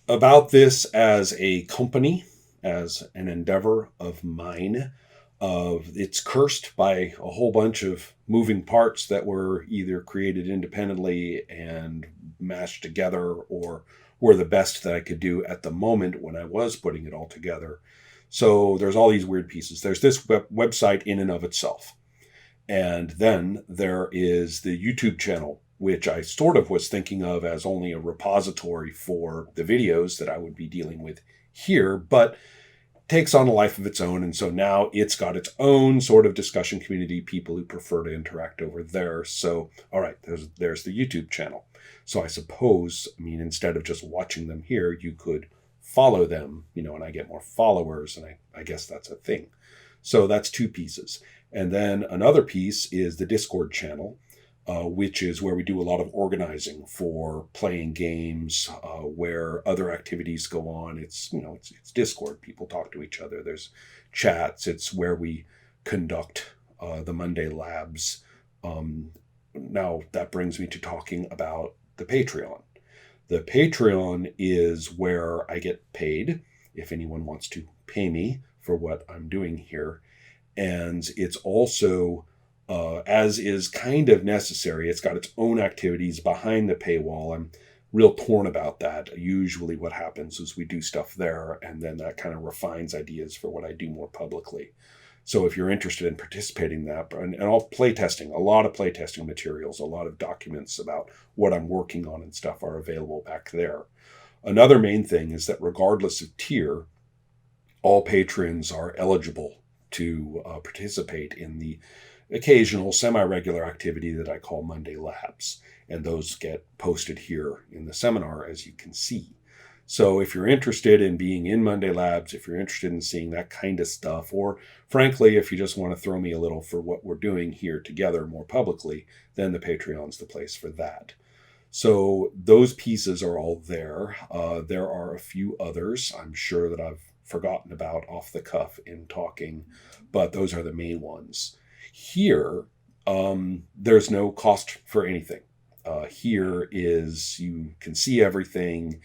about this as a company, as an endeavor of mine. It's cursed by a whole bunch of moving parts that were either created independently and mashed together, or were the best that I could do at the moment when I was putting it all together. So there's all these weird pieces. There's this website in and of itself. And then there is the YouTube channel, which I sort of was thinking of as only a repository for the videos that I would be dealing with here, but takes on a life of its own. And so now it's got its own sort of discussion community, people who prefer to interact over there. So, all right, there's the YouTube channel. So I suppose, I mean, instead of just watching them here, you could follow them, and I get more followers, and I guess that's a thing. So that's two pieces. And then another piece is the Discord channel, which is where we do a lot of organizing for playing games, where other activities go on. It's Discord. People talk to each other. There's chats. It's where we conduct the Monday Labs. Now that brings me to talking about the Patreon. The Patreon is where I get paid, if anyone wants to pay me for what I'm doing here. And it's also, as is kind of necessary, it's got its own activities behind the paywall. I'm real torn about that. Usually what happens is we do stuff there, and then that kind of refines ideas for what I do more publicly. So if you're interested in participating in that, and all playtesting, a lot of playtesting materials, a lot of documents about what I'm working on and stuff are available back there. Another main thing is that regardless of tier, all patrons are eligible to participate in the occasional semi-regular activity that I call Monday Labs. And those get posted here in the seminar, as you can see. So if you're interested in being in Monday Labs, if you're interested in seeing that kind of stuff, or frankly, if you just want to throw me a little for what we're doing here together more publicly, then the Patreon's the place for that. So those pieces are all there. There are a few others I'm sure that I've forgotten about off the cuff in talking, but those are the main ones. Here, there's no cost for anything. Here is, you can see everything,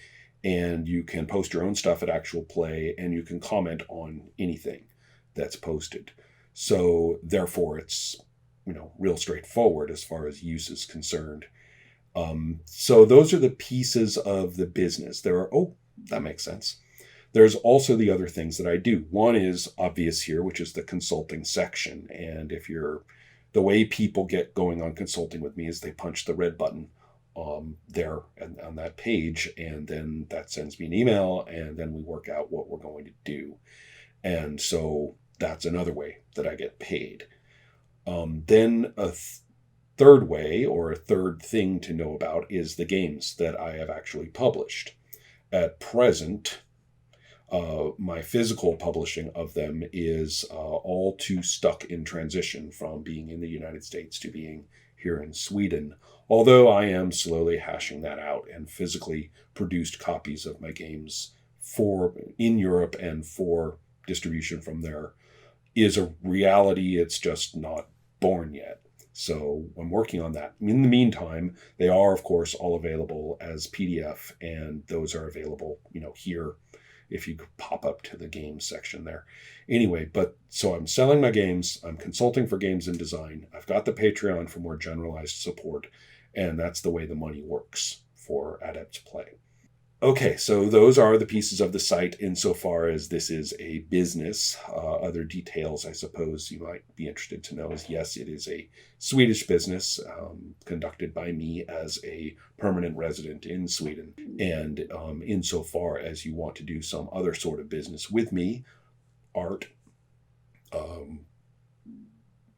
and you can post your own stuff at Actual Play, and you can comment on anything that's posted. So therefore it's, real straightforward as far as use is concerned. So those are the pieces of the business. That makes sense. There's also the other things that I do. One is obvious here, which is the consulting section. And the way people get going on consulting with me is they punch the red button there and on that page, and then that sends me an email, and then we work out what we're going to do. And so that's another way that I get paid. Then a third way, or a third thing to know about, is the games that I have actually published. At present, my physical publishing of them is all too stuck in transition from being in the United States to being here in Sweden, although I am slowly hashing that out, and physically produced copies of my games in Europe and for distribution from there is a reality. It's just not born yet. So I'm working on that. In the meantime, they are, of course, all available as PDF, and those are available, here, if you could pop up to the games section there. Anyway, so I'm selling my games, I'm consulting for games and design, I've got the Patreon for more generalized support, and that's the way the money works for Adept Play. Okay, so those are the pieces of the site insofar as this is a business. Other details, I suppose, you might be interested to know is, yes, it is a Swedish business conducted by me as a permanent resident in Sweden. And insofar as you want to do some other sort of business with me, art,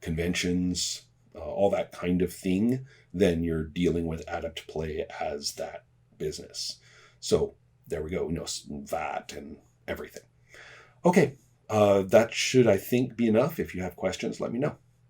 conventions, all that kind of thing, then you're dealing with Adept Play as that business. So there we go, VAT and everything. Okay, that should, I think, be enough. If you have questions, let me know.